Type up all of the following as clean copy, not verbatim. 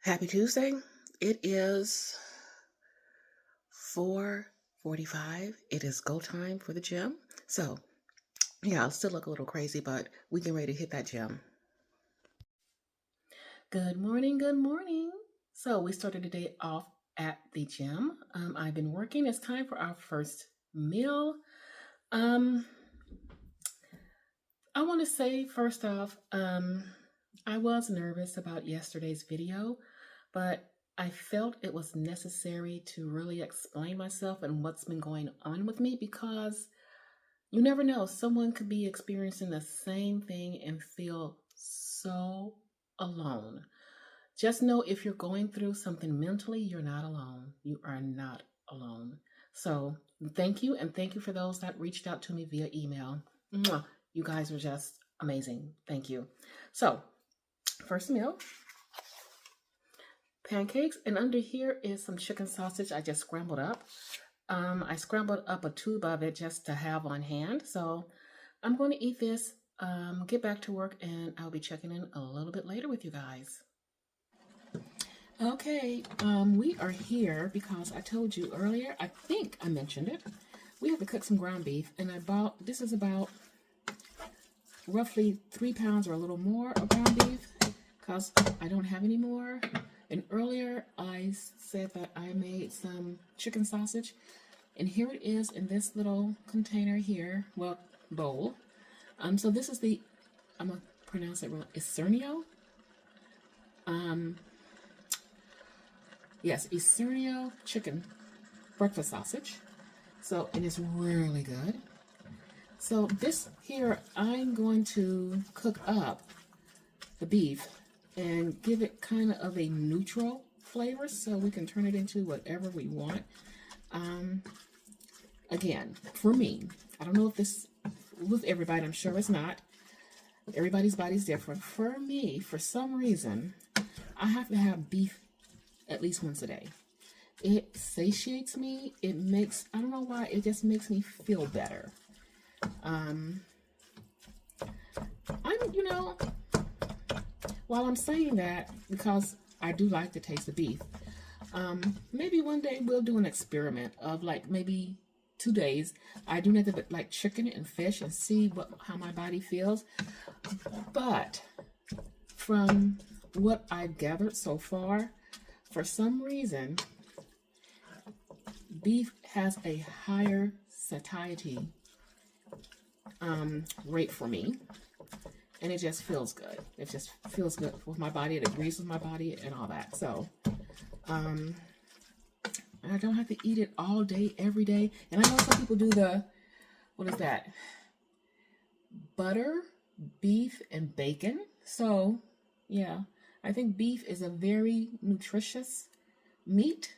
Happy Tuesday. It is 4:45. It is go time for the gym. So, yeah, I'll still look a little crazy, but we get ready to hit that gym. Good morning, good morning. So, we started the day off at the gym. I've been working. It's time for our first meal. I want to say first off, I was nervous about yesterday's video, but I felt it was necessary to really explain myself and what's been going on with me, because you never know, someone could be experiencing the same thing and feel so alone. Just know, if you're going through something mentally, you're not alone. You are not alone. So thank you, and thank you for those that reached out to me via email. Mwah. You guys are just amazing. Thank you. So, first meal, pancakes, and under here is some chicken sausage I just scrambled up. I scrambled up a tube of it just to have on hand. So I'm going to eat this, get back to work, and I'll be checking in a little bit later with you guys. Okay, we are here because I told you earlier, I think I mentioned it, we have to cook some ground beef, and this is about roughly 3 pounds or a little more of ground beef, because I don't have any more. And earlier I said that I made some chicken sausage, and here it is in this little container here, well, bowl. So this is the, I'm gonna pronounce it wrong, Isernio. Yes, Isernio chicken breakfast sausage. So it is really good. So this here, I'm going to cook up the beef and give it kind of a neutral flavor so we can turn it into whatever we want. Again, for me, I don't know if this with everybody, I'm sure it's not. Everybody's body's different. For me, for some reason, I have to have beef at least once a day. It satiates me. It makes, I don't know why, it just makes me feel better. While I'm saying that, because I do like the taste of beef, maybe one day we'll do an experiment of like maybe 2 days. I do nothing but like chicken and fish and see how my body feels. But from what I've gathered so far, for some reason, beef has a higher satiety rate for me, and it just feels good. It just feels good with my body. It agrees with my body and all that. So I don't have to eat it all day, every day. And I know some people do the, what is that? Butter, beef, and bacon. So yeah, I think beef is a very nutritious meat.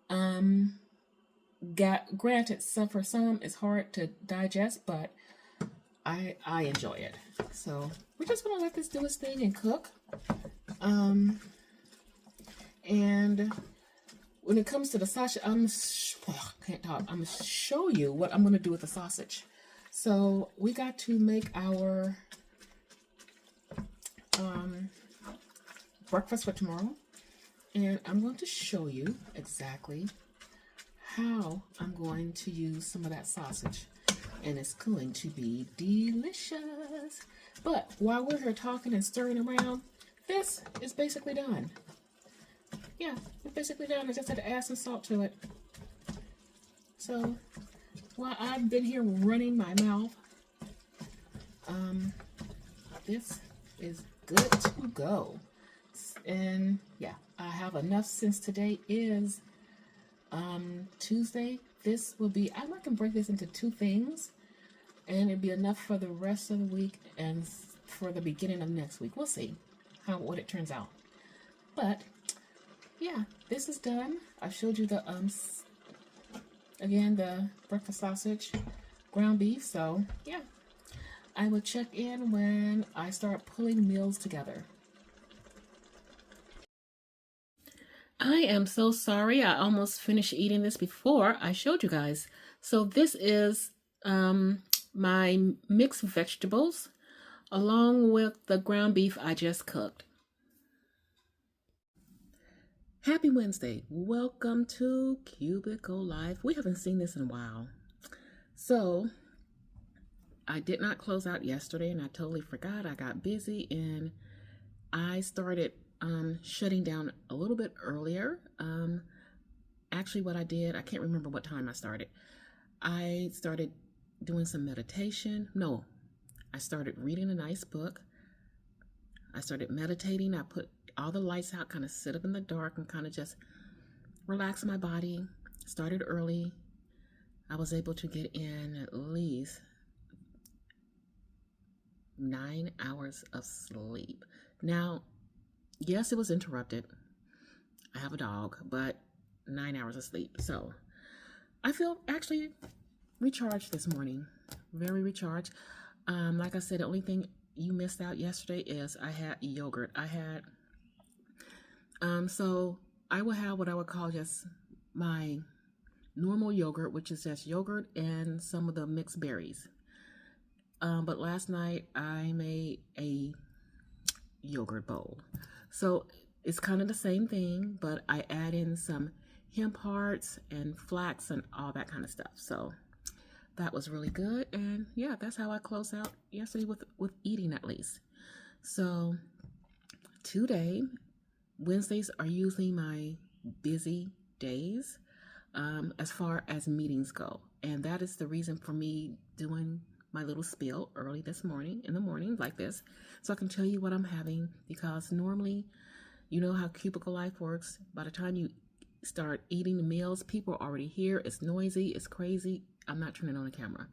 Granted, for some it's hard to digest, but I enjoy it. So we're just gonna let this do its thing and cook. And when it comes to the sausage, I'm gonna show you what I'm gonna do with the sausage. So we got to make our breakfast for tomorrow, and I'm going to show you exactly how I'm going to use some of that sausage, and it's going to be delicious. But while we're here talking and stirring around, this is basically done. Yeah, it's basically done. I just had to add some salt to it. So while I've been here running my mouth, this is good to go. And yeah, I have enough since today is Tuesday. This will be, I can break this into 2 things, and it'll be enough for the rest of the week and for the beginning of next week. We'll see what it turns out. But yeah, this is done. I showed you the again, the breakfast sausage, ground beef. So yeah, I will check in when I start pulling meals together. I am so sorry. I almost finished eating this before I showed you guys. So this is my mixed vegetables along with the ground beef I just cooked. Happy Wednesday. Welcome to Cubicle Life. We haven't seen this in a while. So, I did not close out yesterday and I totally forgot. I got busy and I started shutting down a little bit earlier. Actually, what I did, I can't remember what time I started. I started doing some meditation. No, I started reading a nice book. I started meditating. I put all the lights out, kind of sit up in the dark and kind of just relax my body. Started early. I was able to get in at least 9 hours of sleep. Now, yes, it was interrupted. I have a dog, but 9 hours of sleep. So I feel actually recharged this morning. Very recharged. Like I said, the only thing you missed out yesterday is I had yogurt. So I will have what I would call just my normal yogurt, which is just yogurt and some of the mixed berries. But last night I made a yogurt bowl. So it's kind of the same thing, but I add in some hemp hearts and flax and all that kind of stuff. So that was really good. And yeah, that's how I closed out yesterday with eating at least. So today, Wednesdays are usually my busy days as far as meetings go. And that is the reason for me doing my little spiel early this morning, in the morning like this, so I can tell you what I'm having, because normally, you know how Cubicle Life works. By the time you start eating the meals, people are already here. It's noisy, it's crazy. I'm not turning on the camera.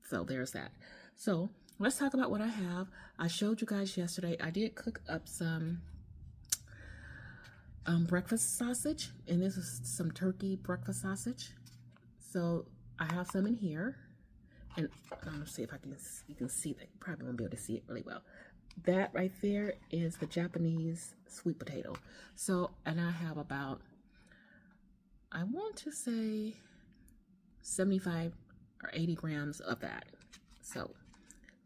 So there's that. So let's talk about what I have. I showed you guys yesterday, I did cook up some breakfast sausage, and this is some turkey breakfast sausage. So I have some in here. And I'm gonna see if you can see that. You probably won't be able to see it really well. That right there is the Japanese sweet potato. So, and I have about, I want to say 75 or 80 grams of that. So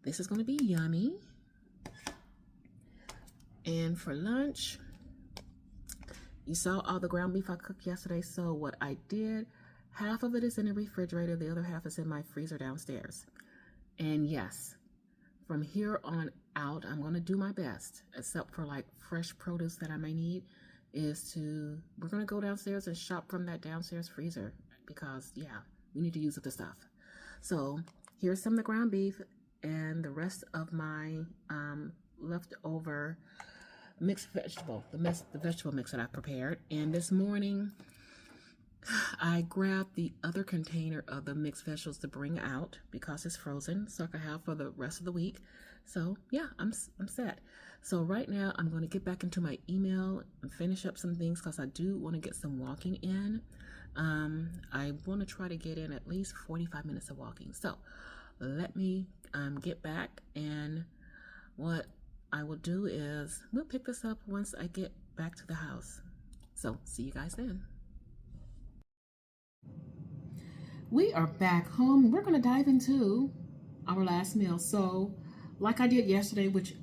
this is gonna be yummy. And for lunch, you saw all the ground beef I cooked yesterday. So what I did, half of it is in the refrigerator, the other half is in my freezer downstairs. And yes, from here on out, I'm going to do my best, except for like fresh produce that I may need, we're going to go downstairs and shop from that downstairs freezer, because yeah, we need to use up the stuff. So here's some of the ground beef and the rest of my leftover mixed vegetable, the vegetable mix that I prepared. And this morning, I grabbed the other container of the mixed vegetables to bring out because it's frozen, so I can have for the rest of the week. So yeah, I'm set. So right now I'm going to get back into my email and finish up some things, because I do want to get some walking in. I want to try to get in at least 45 minutes of walking. So let me get back, and what I will do is we'll pick this up once I get back to the house. So see you guys then. We are back home. We're going to dive into our last meal. So like I did yesterday, which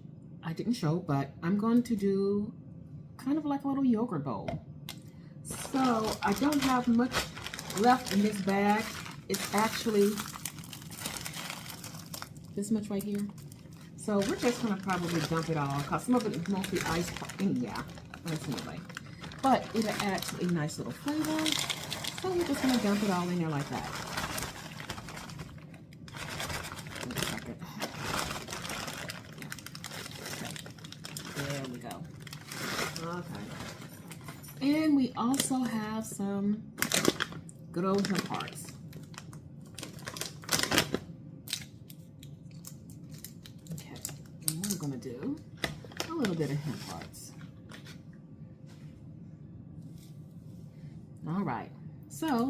I didn't show, but I'm going to do kind of like a little yogurt bowl. So I don't have much left in this bag. It's actually this much right here. So we're just going to probably dump it all, because some of it is mostly ice. Yeah, that's anyway. But it'll add to a nice little flavor. So we're just going to dump it all in there like that. Wait a second. Okay. There we go. Okay. And we also have some good old hemp hearts. Okay. And we're going to do a little bit of hemp hearts. All right. So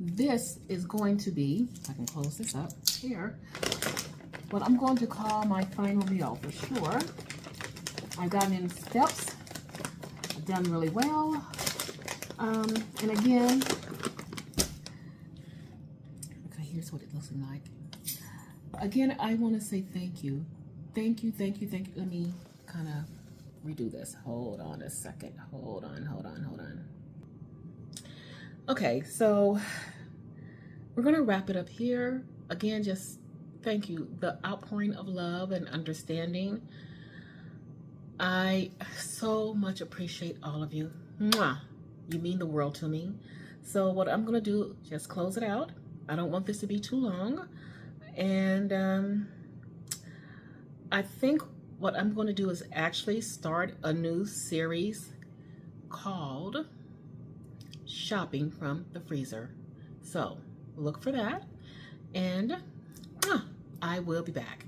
this is going to be, I can close this up here, what I'm going to call my final meal for sure. I've gotten in steps. I've done really well. And again, okay, here's what it looks like. Again, I want to say thank you. Thank you, thank you, thank you. Let me kind of redo this. Hold on a second. Hold on. Okay, so we're going to wrap it up here. Again, just thank you. The outpouring of love and understanding. I so much appreciate all of you. Mwah! You mean the world to me. So what I'm going to do, just close it out. I don't want this to be too long. And I think what I'm going to do is actually start a new series called Shopping from the Freezer. So look for that, and I will be back.